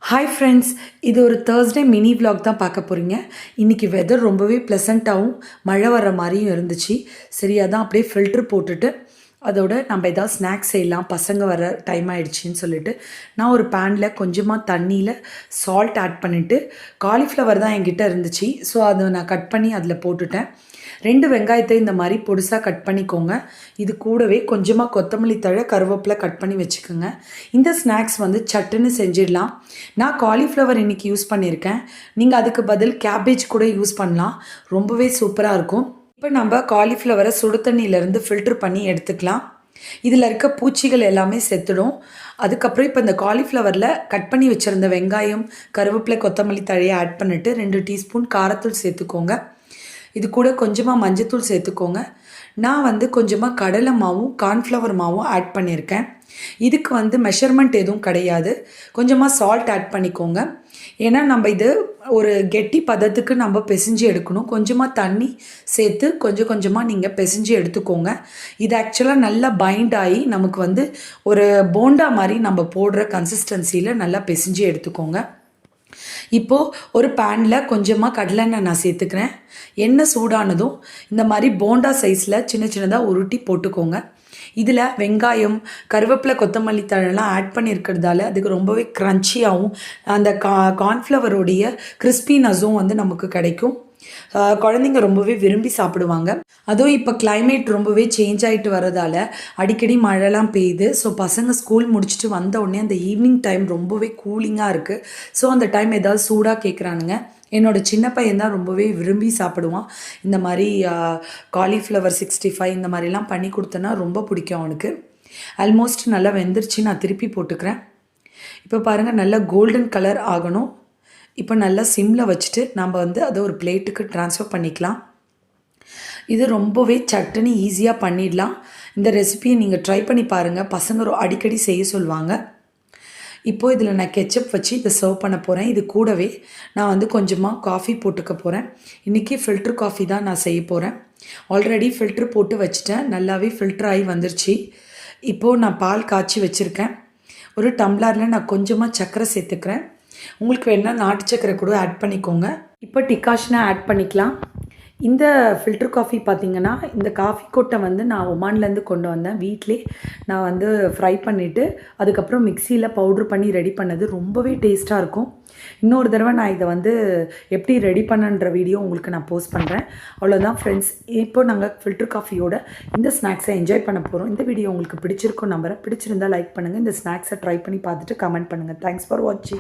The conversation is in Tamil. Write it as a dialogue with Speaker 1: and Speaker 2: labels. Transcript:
Speaker 1: ஹாய் ஃப்ரெண்ட்ஸ், இது ஒரு தேர்ஸ்டே மினி vlog தான் பார்க்க போகிறீங்க. இன்றைக்கி வெதர் ரொம்பவே ப்ளசண்ட்டாகவும் மழை வர மாதிரியும் இருந்துச்சு. சரி, அதான் அப்படியே ஃபில்ட்ரு போட்டுட்டு அதோட நம்ம எதாவது ஸ்நாக்ஸ் செய்யலாம், பசங்க வர டைம் ஆகிடுச்சின்னு சொல்லிட்டு நான் ஒரு பேனில் கொஞ்சமாக தண்ணியில் சால்ட் ஆட் பண்ணிவிட்டு, காலிஃப்ளவர் தான் என்கிட்ட இருந்துச்சு. ஸோ அதை நான் கட் பண்ணி அதில் போட்டுட்டேன். 2 வெங்காயத்தை இந்த மாதிரி பொடிசாக கட் பண்ணிக்கோங்க. இது கூடவே கொஞ்சமாக கொத்தமல்லி தழை, கருவேப்பிலை கட் பண்ணி வச்சுக்கோங்க. இந்த ஸ்நாக்ஸ் வந்து சட்டுன்னு செஞ்சிடலாம். நான் காலிஃப்ளவர் இன்றைக்கி யூஸ் பண்ணியிருக்கேன். நீங்கள் அதுக்கு பதில் கேபேஜ் கூட யூஸ் பண்ணலாம். ரொம்பவே சூப்பராக இருக்கும். இப்போ நம்ம காலிஃப்ளவரை சுடு தண்ணியிலேருந்து ஃபில்ட்ரு பண்ணி எடுத்துக்கலாம். இதில் இருக்க பூச்சிகள் எல்லாமே செத்துடும். அதுக்கப்புறம் இப்போ இந்த காலிஃப்ளவரில் கட் பண்ணி வச்சுருந்த வெங்காயம், கருவேப்பிலை, கொத்தமல்லி தழையை ஆட் பண்ணிவிட்டு 2 டீஸ்பூன் காரத்தூள் சேர்த்துக்கோங்க. இது கூட கொஞ்சமாக மஞ்சத்தூள் சேர்த்துக்கோங்க. நான் வந்து கொஞ்சமாக கடலை மாவும் கார்ன்ஃப்ளவர் மாவும் ஆட் பண்ணியிருக்கேன். இதுக்கு வந்து மெஷர்மெண்ட் எதுவும் கிடையாது. கொஞ்சமாக சால்ட் ஆட் பண்ணிக்கோங்க. ஏன்னா நம்ம இது ஒரு கெட்டி பதத்துக்கு நம்ம பிசைஞ்சு எடுக்கணும். கொஞ்சமாக தண்ணி சேர்த்து கொஞ்சம் கொஞ்சமாக நீங்கள் பிசைஞ்சு எடுத்துக்கோங்க. இது ஆக்சுவலாக நல்லா பைண்ட் ஆகி நமக்கு வந்து ஒரு போண்டா மாதிரி நம்ம போடுற கன்சிஸ்டன்சியில் நல்லா பிசைஞ்சு எடுத்துக்கோங்க. இப்போது ஒரு பேனில் கொஞ்சமாக கடலெண்ணெய் நான் சேர்த்துக்கிறேன். எண்ணெய் சூடானதும் இந்த மாதிரி போண்டா சைஸில் சின்ன சின்னதாக உருட்டி போட்டுக்கோங்க. இதில் வெங்காயம், கருவேப்பிலை, கொத்தமல்லி தழைலாம் ஆட் பண்ணியிருக்கிறதால அதுக்கு ரொம்பவே க்ரன்ச்சியாகவும் அந்த கார்ன்ஃப்ளவருடைய கிறிஸ்பினஸும் வந்து நமக்கு கிடைக்கும். குழந்தைங்க ரொம்பவே விரும்பி சாப்பிடுவாங்க. அதுவும் இப்போ கிளைமேட் ரொம்பவே சேஞ்ச் ஆகிட்டு வரதால் அடிக்கடி மழைலாம் பெய்யுது. ஸோ பசங்க ஸ்கூல் முடிச்சுட்டு வந்த உடனே அந்த ஈவினிங் டைம் ரொம்பவே கூலிங்காக இருக்குது. ஸோ அந்த டைம் ஏதாவது சூடாக கேட்குறானுங்க. என்னோடய சின்ன பையன் தான் ரொம்பவே விரும்பி சாப்பிடுவான். இந்த மாதிரி காலிஃப்ளவர் 65 இந்த மாதிரிலாம் பண்ணி கொடுத்தேன்னா ரொம்ப பிடிக்கும் அவனுக்கு. ஆல்மோஸ்ட் நல்லா வெந்துருச்சு. நான் திருப்பி போட்டுக்கிறேன். இப்போ பாருங்கள், நல்லா கோல்டன் கலர் ஆகணும். இப்போ நல்லா சிம்மில் வச்சுட்டு நம்ம வந்து அதை ஒரு பிளேட்டுக்கு ட்ரான்ஸ்ஃபர் பண்ணிக்கலாம். இது ரொம்பவே சட்டுன்னு ஈஸியாக பண்ணிடலாம். இந்த ரெசிபியை நீங்கள் ட்ரை பண்ணி பாருங்கள். பசங்க அடிக்கடி செய்ய சொல்லுவாங்க. இப்போது இதில் நான் கெச்சப் வச்சு இதை சர்வ் பண்ண போகிறேன். இது கூடவே நான் வந்து கொஞ்சமாக காஃபி போட்டுக்க போகிறேன். இன்றைக்கி ஃபில்ட்ரு காஃபி தான் நான் செய்ய போகிறேன். ஆல்ரெடி ஃபில்ட்ரு போட்டு வச்சுட்டேன். நல்லாவே ஃபில்ட்ரு ஆகி வந்துருச்சு. இப்போது நான் பால் காய்ச்சி வச்சுருக்கேன். ஒரு டம்ளரில் நான் கொஞ்சமாக சர்க்கரை சேர்த்துக்கிறேன். உங்களுக்கு வேணால் நாட்டு சர்க்கரை கூட ஆட் பண்ணிக்கோங்க. இப்போ டிகாஷனை ஆட் பண்ணிக்கலாம். இந்த ஃபில்டர் காஃபி பார்த்திங்கன்னா, இந்த காஃபி கொட்டை வந்து நான் ஒமான்லேருந்து கொண்டு வந்தேன். வீட்டிலே நான் வந்து ஃப்ரை பண்ணிவிட்டு அதுக்கப்புறம் மிக்சியில் பவுட்ரு பண்ணி ரெடி பண்ணது. ரொம்பவே டேஸ்ட்டாக இருக்கும். இன்னொரு தடவை நான் இதை வந்து எப்படி ரெடி பண்ணன்ற வீடியோ உங்களுக்கு நான் போஸ்ட் பண்ணுறேன். அவ்வளோதான் ஃப்ரெண்ட்ஸ். இப்போ நாங்கள் ஃபில்டர் காஃபியோட இந்த ஸ்நாக்ஸை என்ஜாய் பண்ண போகிறோம். இந்த வீடியோ உங்களுக்கு பிடிச்சிருக்கும் நம்புறேன். பிடிச்சிருந்தால் லைக் பண்ணுங்கள். இந்த ஸ்நாக்ஸை ட்ரை பண்ணி பார்த்துட்டு கமெண்ட் பண்ணுங்கள். தேங்க்ஸ் ஃபார் வாட்சிங்.